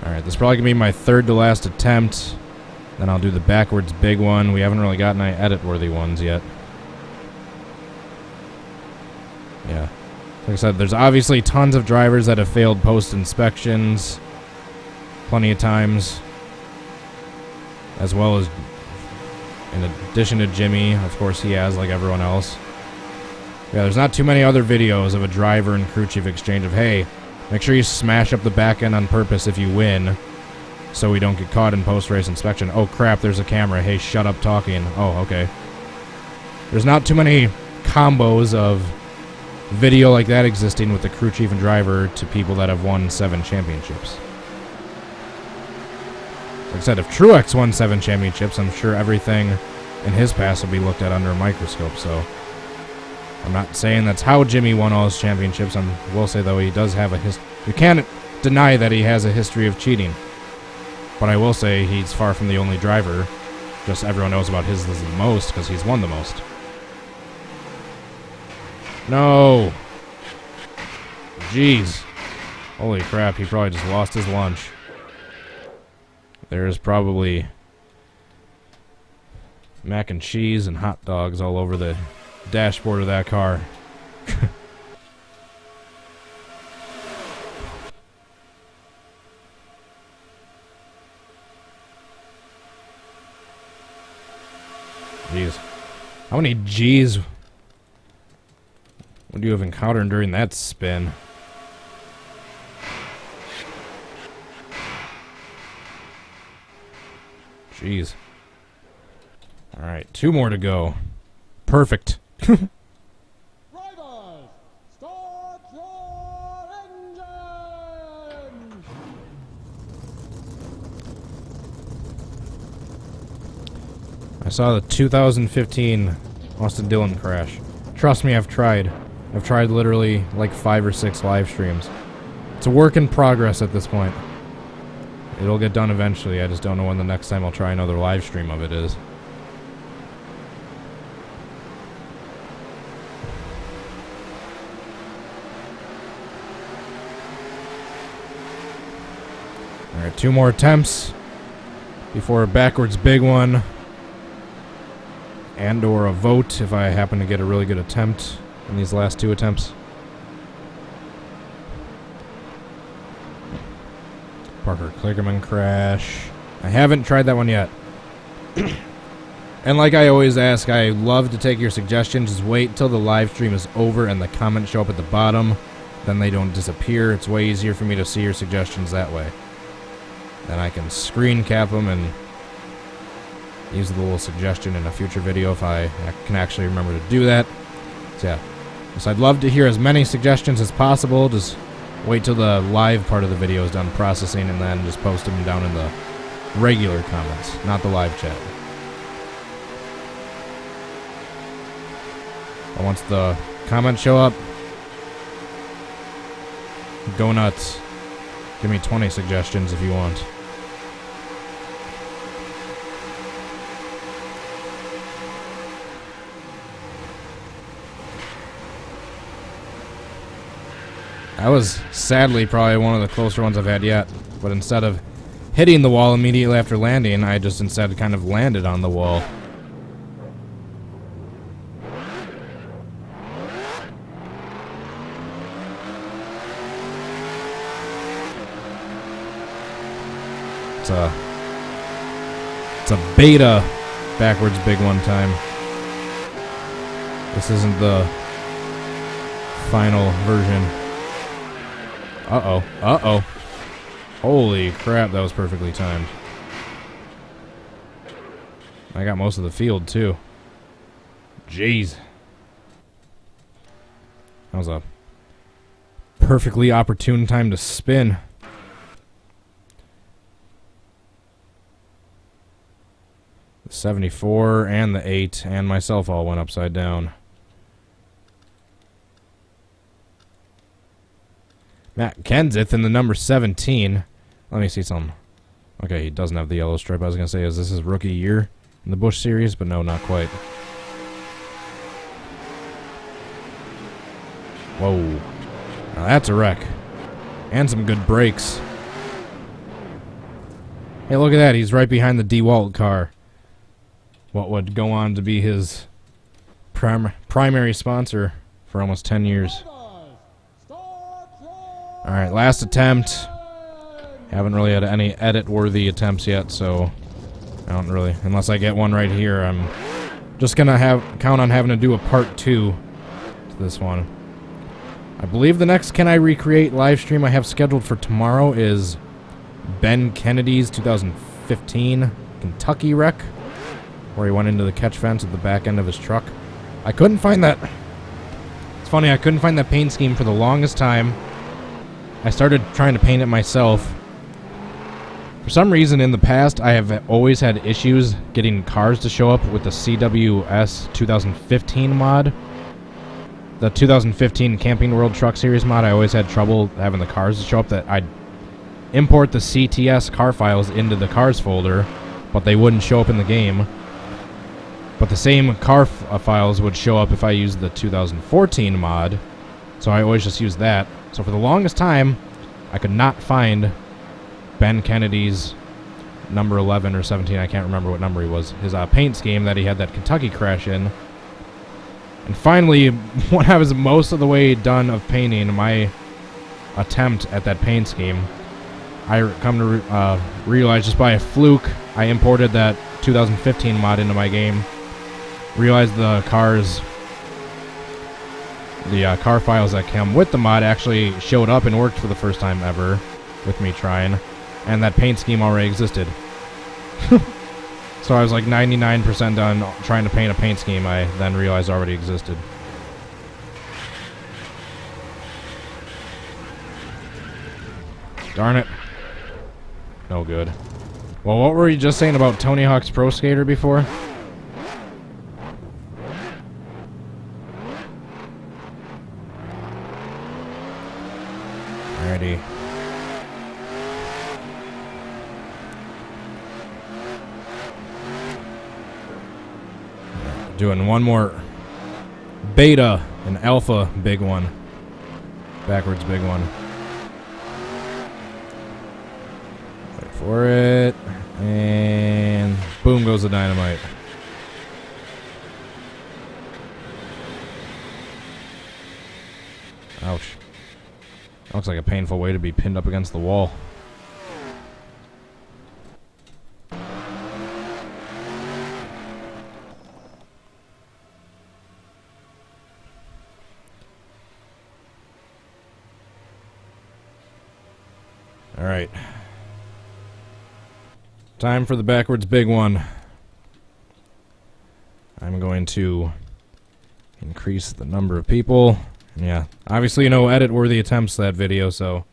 Alright, this is probably going to be my 3rd to last attempt. Then I'll do the backwards big one. We haven't really gotten any edit-worthy ones yet. Yeah. Like I said, there's obviously tons of drivers that have failed post-inspections. plenty of times, as well as, in addition to Jimmy, of course he has, like everyone else. Yeah, there's not too many other videos of a driver and crew chief exchange of, hey, make sure you smash up the back end on purpose if you win, so we don't get caught in post-race inspection. Oh crap, there's a camera. Hey, shut up talking. Oh, okay. There's not too many combos of video like that existing with the crew chief and driver to people that have won 7 championships. Like I said, if Truex won 7 championships, I'm sure everything in his past will be looked at under a microscope, so I'm not saying that's how Jimmy won all his championships. I will say, though, he does have a history. You can't deny that he has a history of cheating. But I will say he's far from the only driver. Just everyone knows about his the most because he's won the most. No! Jeez. Holy crap, he probably just lost his lunch. There's probably mac and cheese and hot dogs all over the dashboard of that car. Jeez. How many G's would you have encountered during that spin? Jeez. Alright, 2 more to go. Perfect. Drivers, start your engines! I saw the 2015 Austin Dillon crash. Trust me, I've tried. I've tried literally like 5 or 6 live streams. It's a work in progress at this point. It'll get done eventually. I just don't know when the next time I'll try another live stream of it is. Alright, 2 more attempts before a backwards big one. And or a vote if I happen to get a really good attempt in these last 2 attempts. Parker Kligerman crash. I haven't tried that one yet. And like I always ask, I love to take your suggestions. Just wait till the live stream is over and the comments show up at the bottom. Then they don't disappear. It's way easier for me to see your suggestions that way. Then I can screen cap them and use the little suggestion in a future video if I can actually remember to do that. So yeah. So I'd love to hear as many suggestions as possible. Just wait till the live part of the video is done processing and then just post them down in the regular comments, not the live chat. But once the comments show up, go nuts. Give me 20 suggestions if you want. That was sadly probably one of the closer ones I've had yet. But instead of hitting the wall immediately after landing, I just instead kind of landed on the wall. It's a beta backwards big one time. This isn't the final version. Uh-oh. Uh-oh. Holy crap, that was perfectly timed. I got most of the field, too. Jeez. That was a perfectly opportune time to spin. The 74 and the 8 and myself all went upside down. Matt Kenseth in the number 17. Let me see something. Okay, he doesn't have the yellow stripe. I was going to say, is this his rookie year in the Busch series? But no, not quite. Whoa. Now that's a wreck. And some good brakes. Hey, look at that. He's right behind the DeWalt car. What would go on to be his primary sponsor for almost 10 years. Alright, last attempt. Haven't really had any edit-worthy attempts yet, so I don't really... Unless I get one right here, I'm just gonna count on having to do a part 2 to this one. I believe the next Can I Recreate live stream I have scheduled for tomorrow is Ben Kennedy's 2015 Kentucky wreck, where he went into the catch fence at the back end of his truck. I couldn't find that. It's funny, I couldn't find that paint scheme for the longest time. I started trying to paint it myself. For some reason in the past, I have always had issues getting cars to show up with the CWS 2015 mod. The 2015 Camping World Truck Series mod, I always had trouble having the cars to show up. That I'd import the CTS car files into the cars folder, but they wouldn't show up in the game. But the same car files would show up if I used the 2014 mod, so I always just used that. So for the longest time, I could not find Ben Kennedy's number 11 or 17, I can't remember what number he was, his paint scheme that he had that Kentucky crash in. And finally, when I was most of the way done of painting my attempt at that paint scheme, I come to realize just by a fluke, I imported that 2015 mod into my game. Realized the car files that come with the mod actually showed up and worked for the first time ever with me trying, and that paint scheme already existed. So I was like 99% done trying to paint a paint scheme I then realized already existed. Darn it. No good. Well, what were you just saying about Tony Hawk's Pro Skater before? Alrighty. Doing one more beta and alpha big one. Backwards big one. Wait for it. And boom goes the dynamite. Ouch. That looks like a painful way to be pinned up against the wall. Alright. Time for the backwards big one. I'm going to increase the number of people. Yeah, obviously no edit-worthy attempts to that video, so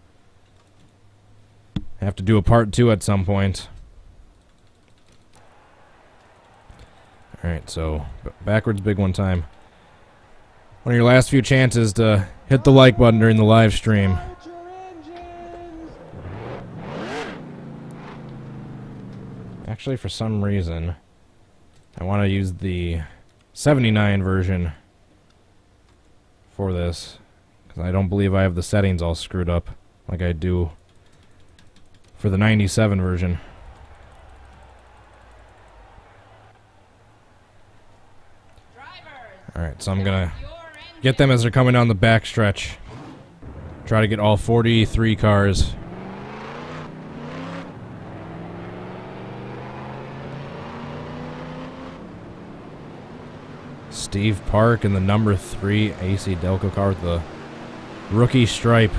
I have to do a part 2 at some point. Alright, so backwards big one time. One of your last few chances to hit the like button during the live stream. Start your engines. Actually, for some reason, I want to use the 79 version for this, because I don't believe I have the settings all screwed up like I do for the 97 version. Alright, so I'm gonna get them as they're coming down the back stretch. Try to get all 43 cars. Steve Park in the number 3 AC Delco car with the rookie stripe.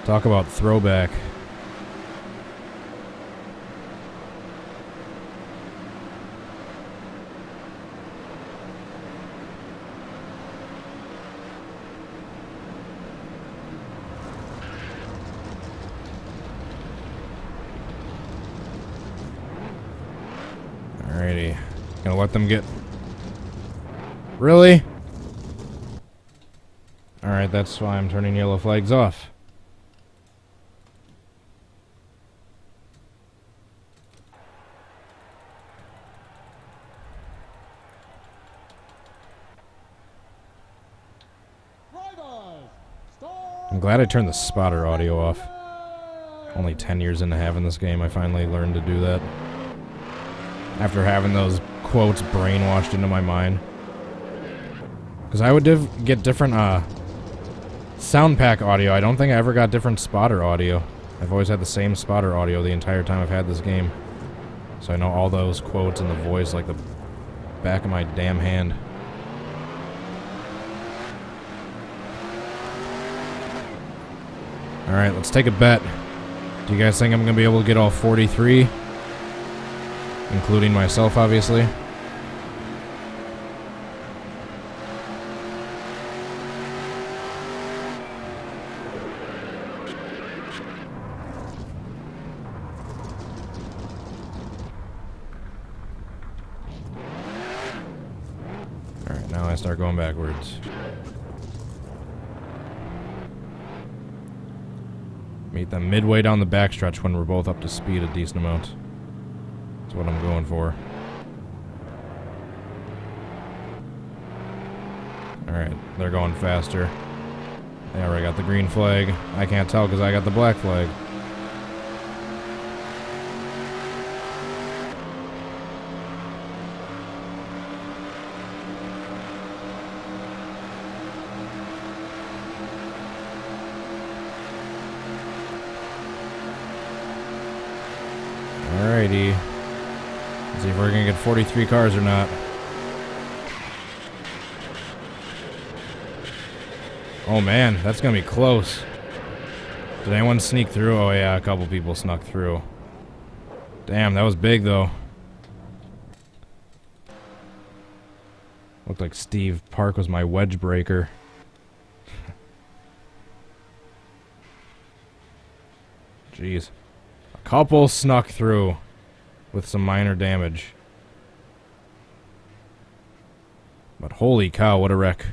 Talk about throwback. Alrighty. Gonna let them get... Really? Alright, that's why I'm turning yellow flags off. I'm glad I turned the spotter audio off. Only 10 years into having this game, I finally learned to do that. After having those quotes brainwashed into my mind. Because I would get different sound pack audio. I don't think I ever got different spotter audio. I've always had the same spotter audio the entire time I've had this game. So I know all those quotes and the voice like the back of my damn hand. Alright, let's take a bet. Do you guys think I'm going to be able to get all 43? Including myself, obviously. Alright, now I start going backwards. Meet them midway down the backstretch when we're both up to speed a decent amount. That's what I'm going for. Alright, they're going faster. They already got the green flag. I can't tell because I got the black flag. Alrighty. Let's see if we're gonna get 43 cars or not. Oh man, that's gonna be close. Did anyone sneak through? Oh yeah, a couple people snuck through. Damn, that was big though. Looked like Steve Park was my wedge breaker. Jeez. A couple snuck through with some minor damage. But holy cow, what a wreck.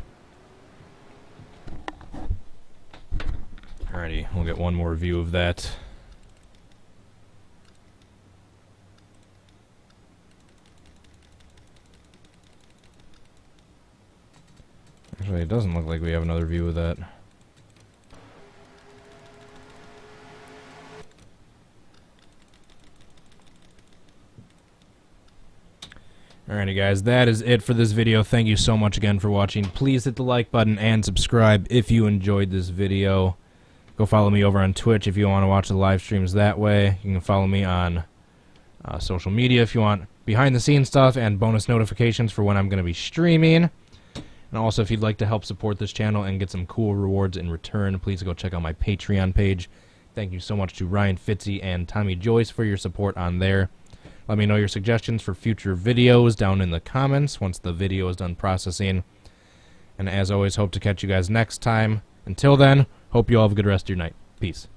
Alrighty, we'll get one more view of that. Actually, it doesn't look like we have another view of that. Alrighty guys, that is it for this video. Thank you so much again for watching. Please hit the like button and subscribe if you enjoyed this video. Go follow me over on Twitch if you want to watch the live streams that way. You can follow me on social media if you want behind the scenes stuff and bonus notifications for when I'm going to be streaming. And also if you'd like to help support this channel and get some cool rewards in return, please go check out my Patreon page. Thank you so much to Ryan Fitzy and Tommy Joyce for your support on there. Let me know your suggestions for future videos down in the comments once the video is done processing. And as always, hope to catch you guys next time. Until then, hope you all have a good rest of your night. Peace.